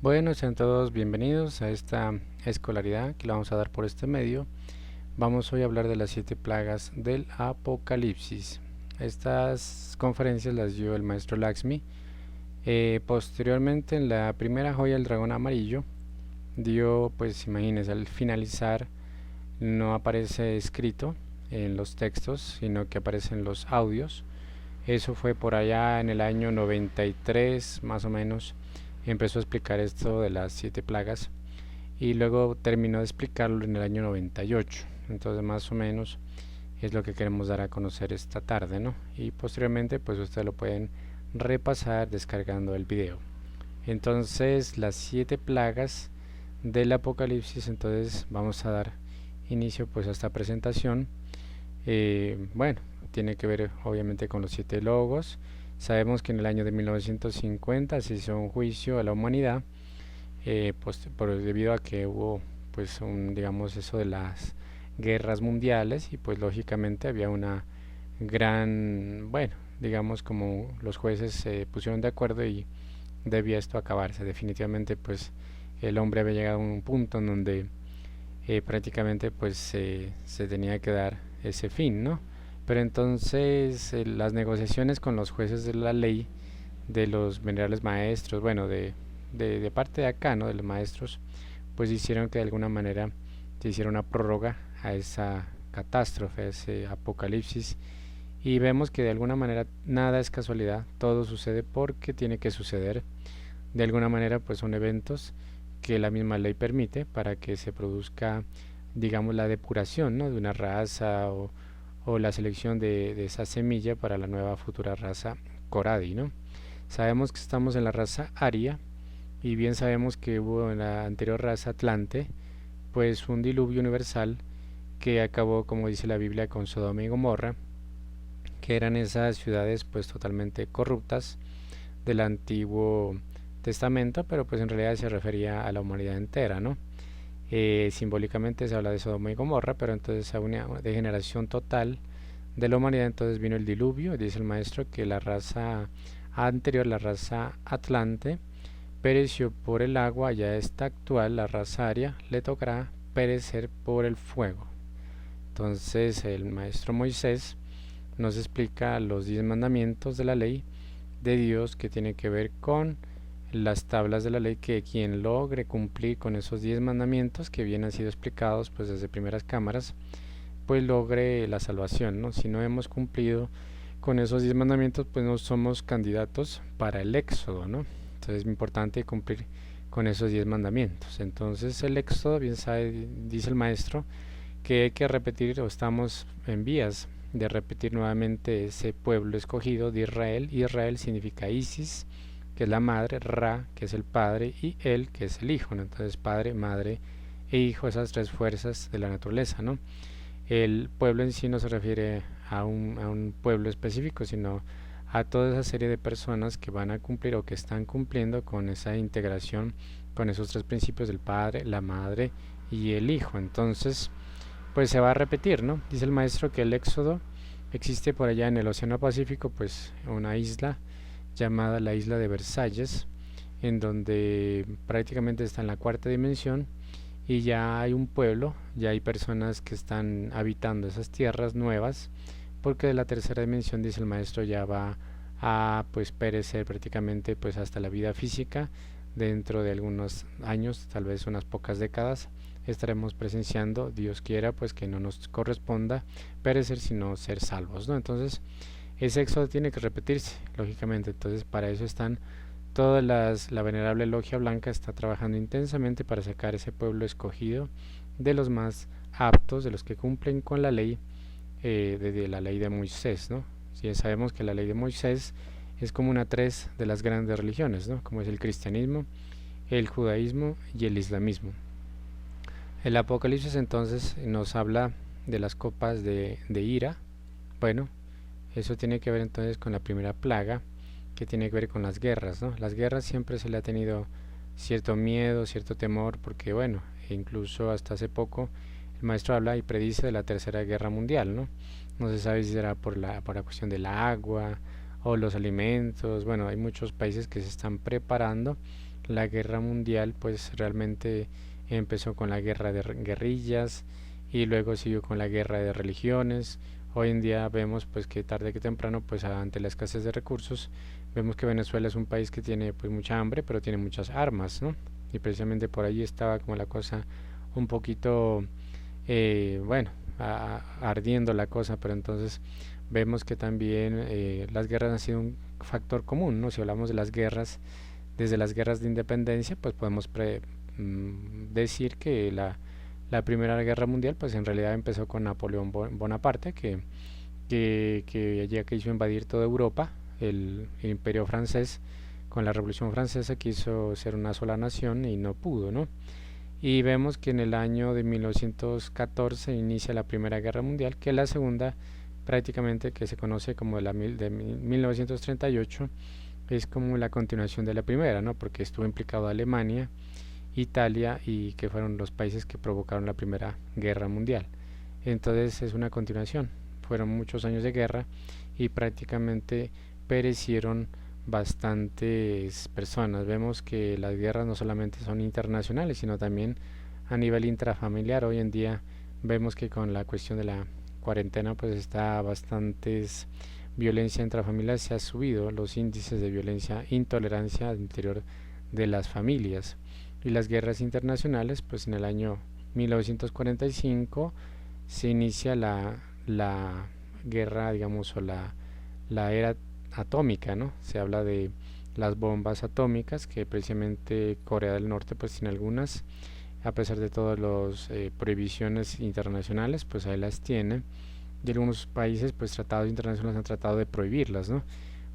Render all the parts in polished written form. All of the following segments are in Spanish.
Bueno, sean todos bienvenidos a esta escolaridad que la vamos a dar por este medio. Vamos hoy a hablar de las 7 plagas del Apocalipsis. Estas conferencias las dio el maestro Laxmi. Posteriormente, en la primera joya del dragón amarillo, dio, pues imagínense, al finalizar no aparece escrito en los textos, sino que aparecen los audios. Eso fue por allá en el año 93, más o menos. Empezó a explicar esto de las 7 plagas y luego terminó de explicarlo en el año 98. Entonces más o menos es lo que queremos dar a conocer esta tarde, ¿no? Y posteriormente pues ustedes lo pueden repasar descargando el video. Entonces las 7 plagas del Apocalipsis. Entonces vamos a dar inicio pues a esta presentación. Bueno, tiene que ver obviamente con los 7 logos. Sabemos que en el año de 1950 se hizo un juicio a la humanidad, pues debido a que hubo pues digamos eso de las guerras mundiales, y pues lógicamente había una gran, bueno, digamos como los jueces se pusieron de acuerdo y debía esto acabarse. Definitivamente pues el hombre había llegado a un punto en donde prácticamente pues se tenía que dar ese fin, ¿no? Pero entonces las negociaciones con los jueces de la ley, de los venerables maestros, bueno, de parte de acá, ¿no? De los maestros, pues hicieron que de alguna manera se hiciera una prórroga a esa catástrofe, a ese apocalipsis. Y vemos que de alguna manera nada es casualidad, todo sucede porque tiene que suceder. De alguna manera pues son eventos que la misma ley permite para que se produzca, digamos, la depuración, ¿no? De una raza, o la selección de esa semilla para la nueva futura raza Coradi, ¿no? Sabemos que estamos en la raza Aria, y bien sabemos que hubo en la anterior raza Atlante pues un diluvio universal que acabó, como dice la Biblia, con Sodoma y Gomorra, que eran esas ciudades pues totalmente corruptas del Antiguo Testamento, pero pues en realidad se refería a la humanidad entera, ¿no? Simbólicamente se habla de Sodoma y Gomorra, pero entonces a una degeneración total de la humanidad. Entonces vino el diluvio. Dice el maestro que la raza anterior, la raza Atlante, pereció por el agua. Ya esta actual, la raza Aria, le tocará perecer por el fuego. Entonces el maestro Moisés nos explica los 10 mandamientos de la ley de Dios, que tiene que ver con las tablas de la ley, que quien logre cumplir con esos 10 mandamientos que bien han sido explicados pues desde primeras cámaras, pues logre la salvación, ¿no? Si no hemos cumplido con esos 10 mandamientos, pues no somos candidatos para el éxodo, ¿no? Entonces es importante cumplir con esos 10 mandamientos. Entonces el éxodo, bien sabe, dice el maestro, que hay que repetir, o estamos en vías de repetir nuevamente ese pueblo escogido de Israel. Israel significa Isis, que es la madre, Ra, que es el padre, y El, que es el hijo, ¿no? Entonces padre, madre e hijo, esas 3 fuerzas de la naturaleza, ¿no? El pueblo en sí no se refiere a un pueblo específico, sino a toda esa serie de personas que van a cumplir o que están cumpliendo con esa integración, con esos 3 principios del padre, la madre y el hijo. Entonces pues se va a repetir, ¿no? Dice el maestro que el éxodo existe por allá en el Océano Pacífico, pues una isla llamada la isla de Versalles, en donde prácticamente está en la 4ª dimensión, y ya hay un pueblo, ya hay personas que están habitando esas tierras nuevas, porque de la 3ª dimensión, dice el maestro, ya va a pues perecer prácticamente pues hasta la vida física. Dentro de algunos años, tal vez unas pocas décadas, estaremos presenciando, Dios quiera, pues que no nos corresponda perecer, sino ser salvos, ¿no? Entonces ese éxodo tiene que repetirse, lógicamente. Entonces para eso están todas la venerable logia blanca está trabajando intensamente para sacar ese pueblo escogido de los más aptos, de los que cumplen con la ley, de la ley de Moisés, ¿no? Si sabemos que la ley de Moisés es como una 3 de las grandes religiones, ¿no? Como es el cristianismo, el judaísmo y el islamismo. El Apocalipsis entonces nos habla de las copas de ira. Bueno, eso tiene que ver entonces con la primera plaga, que tiene que ver con las guerras, ¿no? Las guerras siempre se le ha tenido cierto miedo, cierto temor, porque bueno, incluso hasta hace poco el maestro habla y predice de la tercera guerra mundial, ¿no? No se sabe si será por la cuestión del agua o los alimentos. Bueno, hay muchos países que se están preparando la guerra mundial pues realmente empezó con la guerra de guerrillas y luego siguió con la guerra de religiones. Hoy en día vemos pues que tarde que temprano pues ante la escasez de recursos vemos que Venezuela es un país que tiene pues mucha hambre pero tiene muchas armas, ¿no? Y precisamente por allí estaba como la cosa un poquito bueno, ardiendo la cosa, pero entonces vemos que también las guerras han sido un factor común, ¿no? Si hablamos de las guerras, desde las guerras de independencia, pues podemos decir que la Primera Guerra Mundial, pues en realidad empezó con Napoleón Bonaparte, que ya quiso invadir toda Europa, el Imperio francés, con la Revolución Francesa quiso ser una sola nación y no pudo, ¿no? Y vemos que en el año de 1914 inicia la Primera Guerra Mundial, que es la segunda prácticamente que se conoce como de 1938, es como la continuación de la primera, ¿no? Porque estuvo implicado Alemania, Italia y que fueron los países que provocaron la Primera Guerra Mundial. Entonces es una continuación. Fueron muchos años de guerra y prácticamente perecieron bastantes personas. Vemos que las guerras no solamente son internacionales, sino también a nivel intrafamiliar. Hoy en día vemos que con la cuestión de la cuarentena pues está bastantes violencia intrafamiliar, se ha subido los índices de violencia, intolerancia al interior de las familias. Y las guerras internacionales, pues en el año 1945 se inicia la guerra, digamos, o la era atómica, ¿no? Se habla de las bombas atómicas que precisamente Corea del Norte pues tiene algunas, a pesar de todas las prohibiciones internacionales, pues ahí las tiene. Y algunos países, pues tratados internacionales han tratado de prohibirlas, ¿no?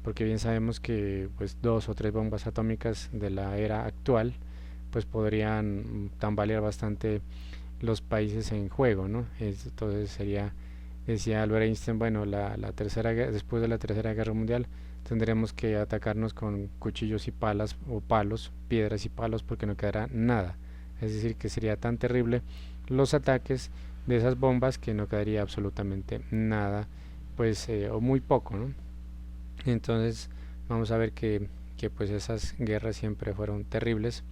Porque bien sabemos que pues dos o tres bombas atómicas de la era actual pues podrían tambalear bastante los países en juego, ¿no? Entonces sería, decía Albert Einstein, bueno, después de la tercera guerra mundial tendremos que atacarnos con cuchillos y palas o palos, piedras y palos porque no quedará nada. Es decir, que sería tan terrible los ataques de esas bombas que no quedaría absolutamente nada, pues o muy poco, ¿no? Entonces vamos a ver que pues esas guerras siempre fueron terribles.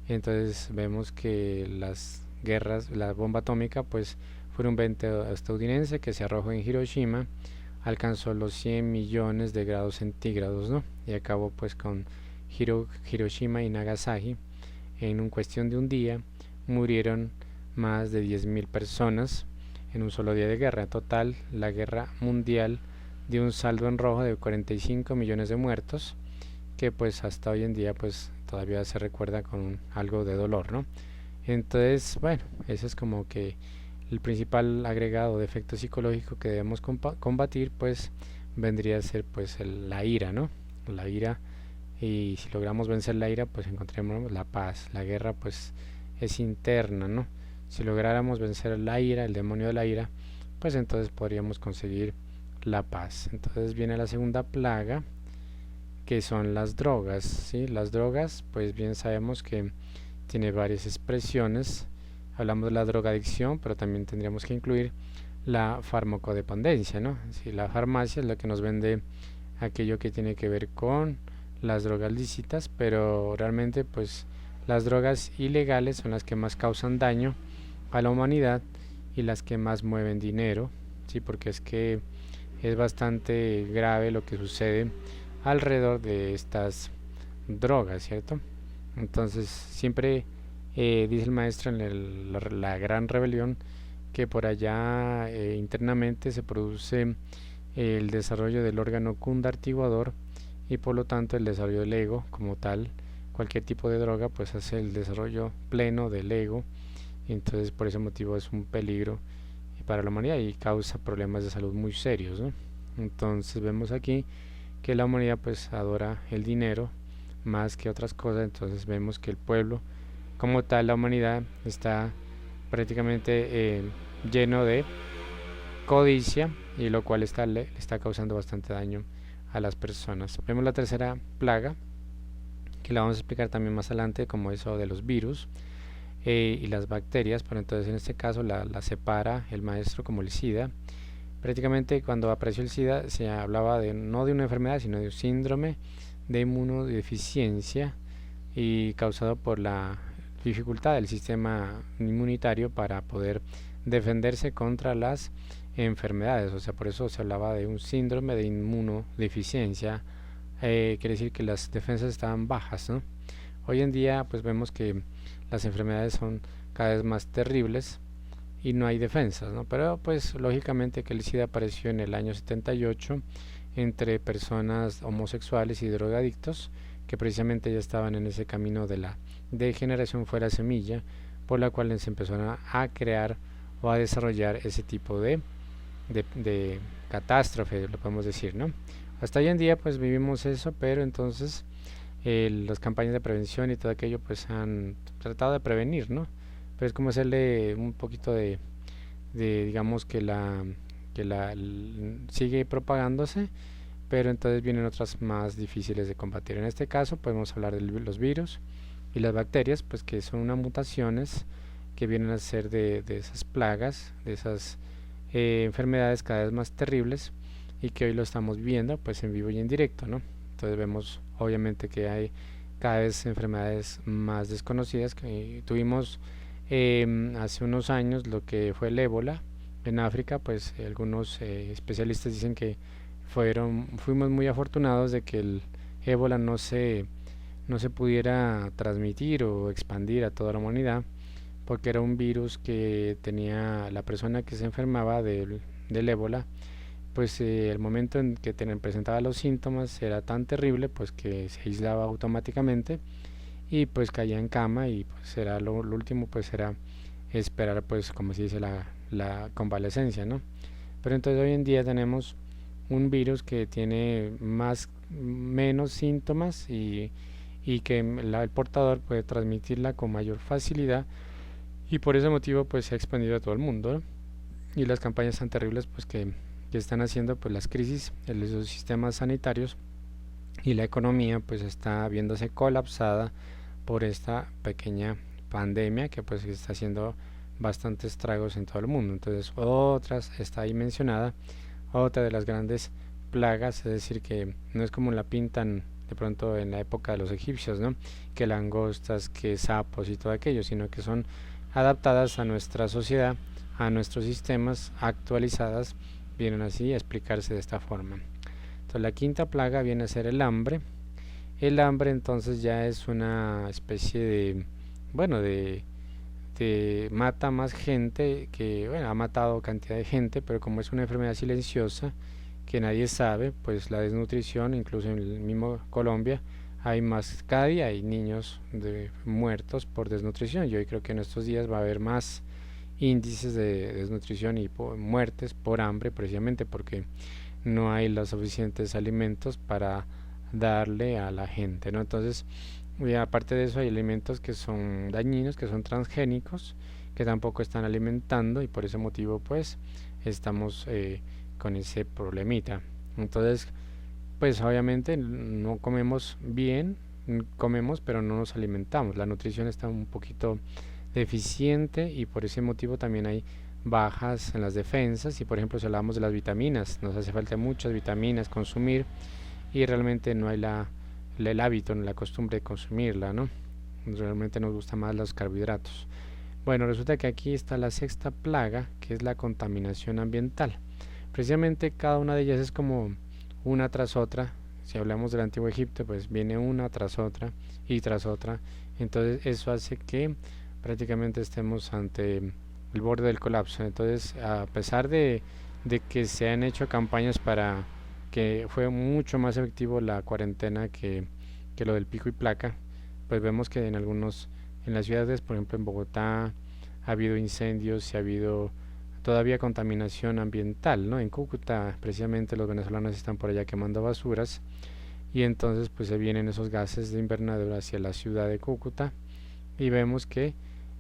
Entonces vemos que las guerras, la bomba atómica pues fue un invento estadounidense que se arrojó en Hiroshima, alcanzó los 100 millones de grados centígrados, ¿no? Y acabó pues con Hiroshima y Nagasaki. En un cuestión de un día murieron más de 10.000 personas en un solo día de guerra. En total, la guerra mundial dio un saldo en rojo de 45 millones de muertos, que pues hasta hoy en día pues todavía se recuerda con algo de dolor, ¿no? Entonces, bueno, ese es como que el principal agregado de efecto psicológico que debemos combatir, pues vendría a ser pues la ira, ¿no? La ira, y si logramos vencer la ira, pues encontraremos la paz. La guerra pues es interna, ¿no? Si lográramos vencer la ira, el demonio de la ira, pues entonces podríamos conseguir la paz. Entonces viene la segunda plaga, que son las drogas, ¿sí? Las drogas, pues bien sabemos que tiene varias expresiones. Hablamos de la drogadicción, pero también tendríamos que incluir la farmacodependencia, ¿no? Sí, la farmacia es la que nos vende aquello que tiene que ver con las drogas lícitas, pero realmente pues las drogas ilegales son las que más causan daño a la humanidad y las que más mueven dinero, sí, porque es que es bastante grave lo que sucede alrededor de estas drogas, ¿cierto? Entonces siempre dice el maestro en la gran rebelión que por allá internamente se produce el desarrollo del órgano cundartiguador y por lo tanto el desarrollo del ego como tal. Cualquier tipo de droga pues hace el desarrollo pleno del ego, y entonces por ese motivo es un peligro para la humanidad y causa problemas de salud muy serios, ¿no? Entonces vemos aquí que la humanidad pues adora el dinero más que otras cosas. Entonces vemos que el pueblo como tal, la humanidad, está prácticamente lleno de codicia, y lo cual le está causando bastante daño a las personas. Vemos la tercera plaga, que la vamos a explicar también más adelante, como eso de los virus y las bacterias, pero entonces en este caso la separa el maestro como el SIDA. Prácticamente cuando apareció el SIDA se hablaba no de una enfermedad, sino de un síndrome de inmunodeficiencia, y causado por la dificultad del sistema inmunitario para poder defenderse contra las enfermedades. O sea, por eso se hablaba de un síndrome de inmunodeficiencia. Quiere decir que las defensas estaban bajas, ¿no? Hoy en día pues vemos que las enfermedades son cada vez más terribles y no hay defensas, ¿no? Pero pues lógicamente que el SIDA apareció en el año 78 entre personas homosexuales y drogadictos que precisamente ya estaban en ese camino de la degeneración fuera semilla, por la cual se empezaron a crear o a desarrollar ese tipo de catástrofe, lo podemos decir, ¿no? Hasta hoy en día pues vivimos eso, pero entonces las campañas de prevención y todo aquello pues han tratado de prevenir, ¿no? Pero es como hacerle un poquito de digamos sigue propagándose, pero entonces vienen otras más difíciles de combatir. En este caso podemos hablar de los virus y las bacterias, pues que son unas mutaciones que vienen a ser de esas plagas, de esas enfermedades cada vez más terribles y que hoy lo estamos viendo pues en vivo y en directo, ¿no? Entonces vemos obviamente que hay cada vez enfermedades más desconocidas que tuvimos hace unos años lo que fue el ébola en África. Pues algunos especialistas dicen que fuimos muy afortunados de que el ébola no se pudiera transmitir o expandir a toda la humanidad, porque era un virus que tenía la persona que se enfermaba del ébola, pues el momento en que presentaba los síntomas era tan terrible pues que se aislaba automáticamente y pues caía en cama y pues era lo último pues era esperar pues como se dice la convalecencia, ¿no? Pero entonces hoy en día tenemos un virus que tiene menos síntomas y que el portador puede transmitirla con mayor facilidad y por ese motivo pues se ha expandido a todo el mundo, ¿no? Y las campañas tan terribles pues que están haciendo pues las crisis en los sistemas sanitarios y la economía pues está viéndose colapsada por esta pequeña pandemia que pues está haciendo bastantes estragos en todo el mundo. Entonces otras está ahí mencionada, otra de las grandes plagas, es decir que no es como la pintan de pronto en la época de los egipcios, ¿no? Que langostas, que sapos y todo aquello, sino que son adaptadas a nuestra sociedad, a nuestros sistemas, actualizadas, vienen así a explicarse de esta forma. Entonces la quinta plaga viene a ser el hambre. El hambre entonces ya es una especie bueno, mata más gente, que bueno, ha matado cantidad de gente, pero como es una enfermedad silenciosa que nadie sabe, pues la desnutrición, incluso en el mismo Colombia, cada día hay niños muertos por desnutrición. Yo creo que en estos días va a haber más índices de desnutrición y muertes por hambre, precisamente porque no hay los suficientes alimentos para darle a la gente, ¿no? Entonces, aparte de eso, hay alimentos que son dañinos, que son transgénicos, que tampoco están alimentando y por ese motivo, pues, estamos con ese problemita. Entonces, pues, obviamente no comemos bien, comemos, pero no nos alimentamos. La nutrición está un poquito deficiente y por ese motivo también hay bajas en las defensas. Y por ejemplo si hablamos de las vitaminas, nos hace falta muchas vitaminas consumir y realmente no hay el hábito, la costumbre de consumirla, ¿no? Realmente nos gusta más los carbohidratos. Bueno, resulta que aquí está la sexta plaga, que es la contaminación ambiental. Precisamente cada una de ellas es como una tras otra. Si hablamos del antiguo Egipto, pues viene una tras otra y tras otra. Entonces eso hace que prácticamente estemos ante el borde del colapso. Entonces, a pesar de que se han hecho campañas para que fue mucho más efectivo la cuarentena que lo del pico y placa, pues vemos que en las ciudades, por ejemplo en Bogotá, ha habido incendios y ha habido todavía contaminación ambiental, ¿no? En Cúcuta, precisamente los venezolanos están por allá quemando basuras y entonces pues se vienen esos gases de invernadero hacia la ciudad de Cúcuta y vemos que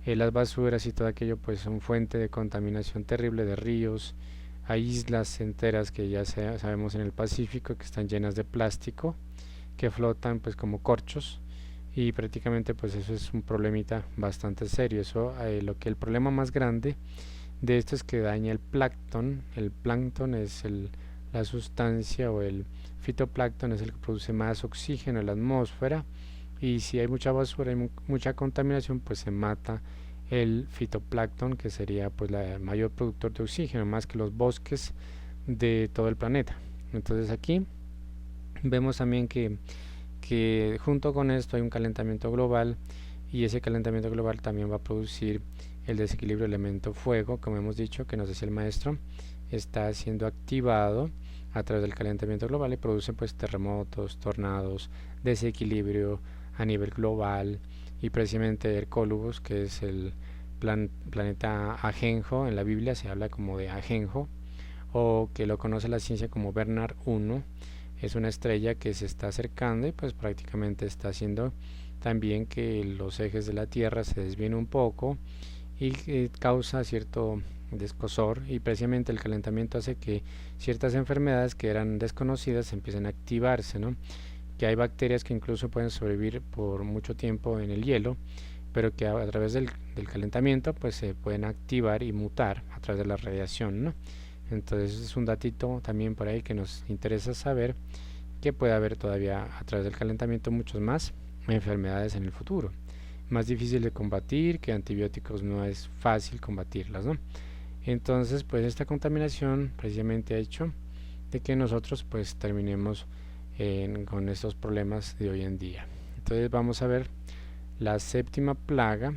las basuras y todo aquello pues son fuente de contaminación terrible de ríos. Hay islas enteras que ya sabemos en el Pacífico que están llenas de plástico que flotan pues como corchos y prácticamente pues eso es un problemita bastante serio. Eso el problema más grande de esto es que daña el plancton. El plancton es la sustancia o el fitoplancton es el que produce más oxígeno en la atmósfera y si hay mucha basura y mucha contaminación, pues se mata el fitoplancton, que sería pues el mayor productor de oxígeno, más que los bosques de todo el planeta. Entonces aquí vemos también que junto con esto hay un calentamiento global, y ese calentamiento global también va a producir el desequilibrio elemento fuego, como hemos dicho, que nos decía el maestro, está siendo activado a través del calentamiento global y produce pues terremotos, tornados, desequilibrio a nivel global. Y precisamente Hercólubus, que es el planeta Ajenjo, en la Biblia se habla como de Ajenjo, o que lo conoce la ciencia como Bernard 1, es una estrella que se está acercando y pues prácticamente está haciendo también que los ejes de la Tierra se desvíen un poco, y causa cierto descosor, y precisamente el calentamiento hace que ciertas enfermedades que eran desconocidas empiecen a activarse, ¿no? Que hay bacterias que incluso pueden sobrevivir por mucho tiempo en el hielo, pero que a través del calentamiento pues se pueden activar y mutar a través de la radiación, ¿no? Entonces es un datito también por ahí que nos interesa saber, que puede haber todavía a través del calentamiento muchos más enfermedades en el futuro, más difícil de combatir, que antibióticos no es fácil combatirlas, ¿no? Entonces pues esta contaminación precisamente ha hecho de que nosotros pues terminemos con estos problemas de hoy en día. Entonces vamos a ver la séptima plaga,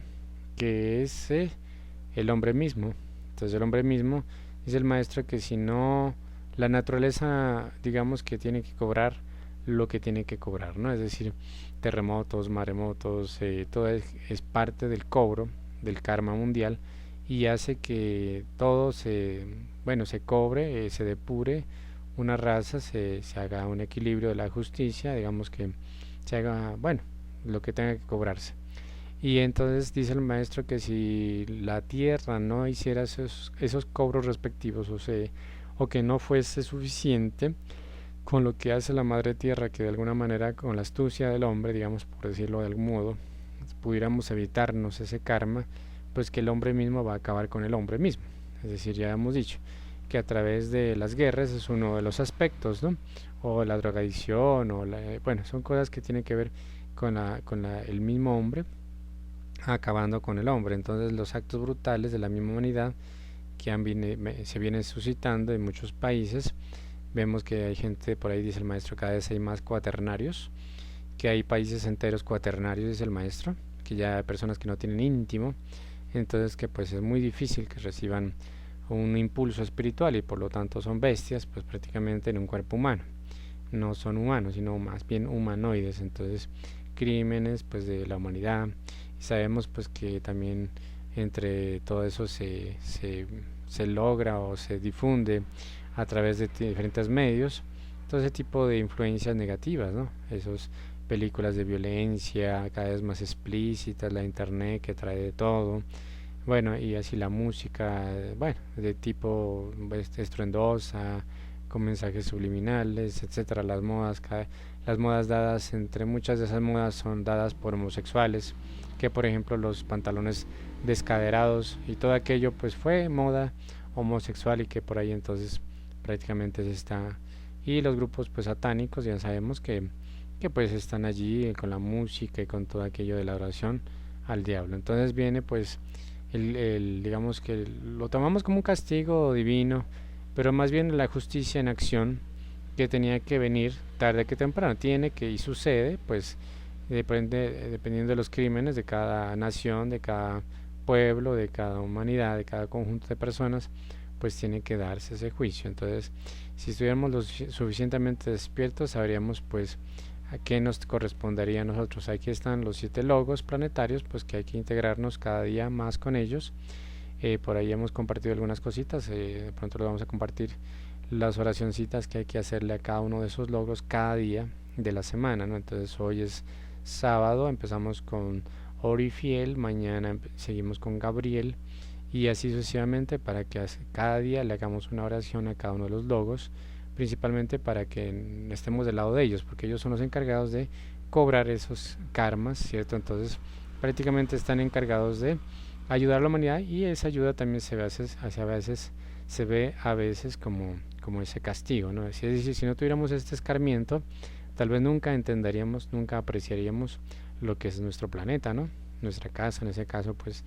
que es el hombre mismo. Entonces el hombre mismo, dice el maestro, que si no, la naturaleza digamos que tiene que cobrar lo que tiene que cobrar, ¿no? Es decir, terremotos, maremotos, todo es parte del cobro del karma mundial, y hace que todo se cobre, se depure una raza, se haga un equilibrio de la justicia, digamos que se haga, bueno, lo que tenga que cobrarse. Y entonces dice el maestro que si la tierra no hiciera esos cobros respectivos, o que no fuese suficiente con lo que hace la madre tierra, que de alguna manera con la astucia del hombre, digamos por decirlo de algún modo, pudiéramos evitarnos ese karma, pues que el hombre mismo va a acabar con el hombre mismo. Es decir, ya hemos dicho que a través de las guerras es uno de los aspectos, ¿no? O la drogadicción, bueno, son cosas que tienen que ver con el mismo hombre acabando con el hombre. Entonces los actos brutales de la misma humanidad que se vienen suscitando en muchos países. Vemos que hay gente, por ahí dice el maestro, cada vez hay más cuaternarios, que hay países enteros cuaternarios, dice el maestro, que ya hay personas que no tienen íntimo, entonces que pues es muy difícil que reciban un impulso espiritual, y por lo tanto son bestias pues prácticamente en un cuerpo humano. No son humanos, sino más bien humanoides. Entonces crímenes pues de la humanidad, y sabemos pues que también entre todo eso se logra o se difunde a través de diferentes medios todo ese tipo de influencias negativas, ¿no? Esas películas de violencia cada vez más explícitas, la internet que trae de todo, bueno, y así la música, bueno, de tipo estruendosa, con mensajes subliminales, etcétera. Las modas dadas, entre muchas de esas modas son dadas por homosexuales, que por ejemplo los pantalones descaderados y todo aquello pues fue moda homosexual, y que por ahí entonces prácticamente se está, y los grupos pues satánicos ya sabemos que pues están allí con la música y con todo aquello de la oración al diablo. Entonces viene pues digamos que lo tomamos como un castigo divino, pero más bien la justicia en acción, que tenía que venir tarde que temprano, tiene que, y sucede, pues dependiendo de los crímenes de cada nación, de cada pueblo, de cada humanidad, de cada conjunto de personas, pues tiene que darse ese juicio. Entonces, si estuviéramos lo suficientemente despiertos, sabríamos pues a qué nos correspondería a nosotros. Aquí están los 7 logos planetarios, pues que hay que integrarnos cada día más con ellos. Por ahí hemos compartido algunas cositas, de pronto les vamos a compartir las oracioncitas que hay que hacerle a cada uno de esos logos cada día de la semana, ¿no? Entonces hoy es sábado, empezamos con Orifiel, mañana seguimos con Gabriel, y así sucesivamente, para que cada día le hagamos una oración a cada uno de los logos, principalmente para que estemos del lado de ellos, porque ellos son los encargados de cobrar esos karmas, ¿cierto? Entonces prácticamente están encargados de ayudar a la humanidad, y esa ayuda también se ve a veces como ese castigo, ¿no? Es decir, si no tuviéramos este escarmiento, tal vez nunca entenderíamos, nunca apreciaríamos lo que es nuestro planeta, ¿no? Nuestra casa, en ese caso, pues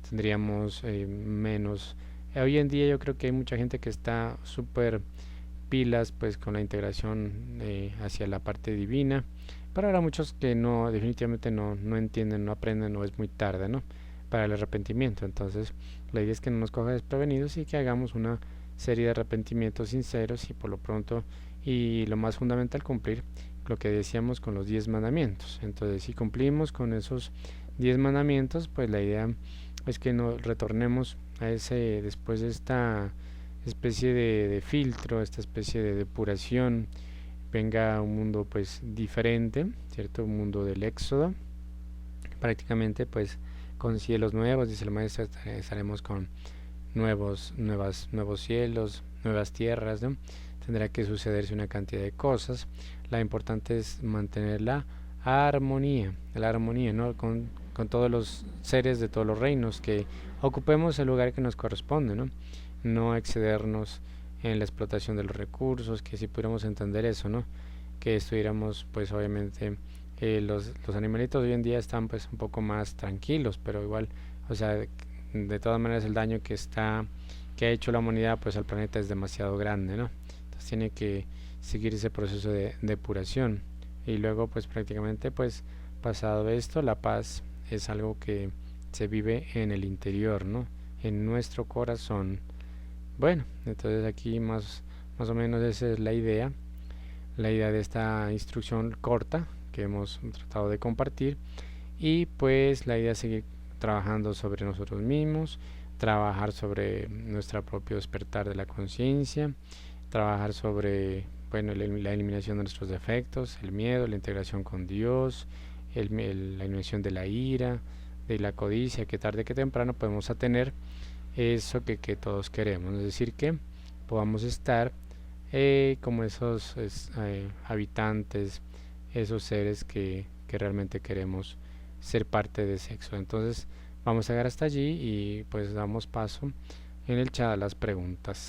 tendríamos menos. Hoy en día yo creo que hay mucha gente que está súper pilas pues con la integración hacia la parte divina, pero habrá muchos que no, definitivamente no entienden, no aprenden, o es muy tarde, ¿no? Para el arrepentimiento. Entonces la idea es que no nos coja desprevenidos y que hagamos una serie de arrepentimientos sinceros y por lo pronto, y lo más fundamental, cumplir lo que decíamos con los 10 mandamientos. Entonces si cumplimos con esos 10 mandamientos, pues la idea es que nos retornemos a ese, después de esta especie de filtro, esta especie de depuración, venga un mundo pues diferente, ¿cierto? Un mundo del éxodo, prácticamente pues con cielos nuevos, dice el maestro, estaremos con nuevos cielos, nuevas tierras, ¿no? Tendrá que sucederse una cantidad de cosas. La importante es mantener la armonía, ¿no? Con todos los seres de todos los reinos, que ocupemos el lugar que nos corresponde, ¿no? No excedernos en la explotación de los recursos, que si pudiéramos entender eso, ¿no? Que estuviéramos, pues obviamente, los animalitos hoy en día están pues un poco más tranquilos, pero igual, o sea, de todas maneras el daño que ha hecho la humanidad pues al planeta es demasiado grande, ¿no? Entonces tiene que seguir ese proceso de depuración, y luego pues prácticamente pues pasado esto, la paz es algo que se vive en el interior, ¿no? En nuestro corazón. Bueno, entonces aquí más o menos esa es la idea de esta instrucción corta que hemos tratado de compartir, y pues la idea es seguir trabajando sobre nosotros mismos, trabajar sobre nuestro propio despertar de la conciencia, trabajar sobre, bueno, la eliminación de nuestros defectos, el miedo, la integración con Dios, la eliminación de la ira, de la codicia, que tarde que temprano podemos tener eso que todos queremos, es decir, que podamos estar como esos habitantes, esos seres que realmente queremos ser parte de sexo. Entonces vamos a llegar hasta allí y pues damos paso en el chat a las preguntas.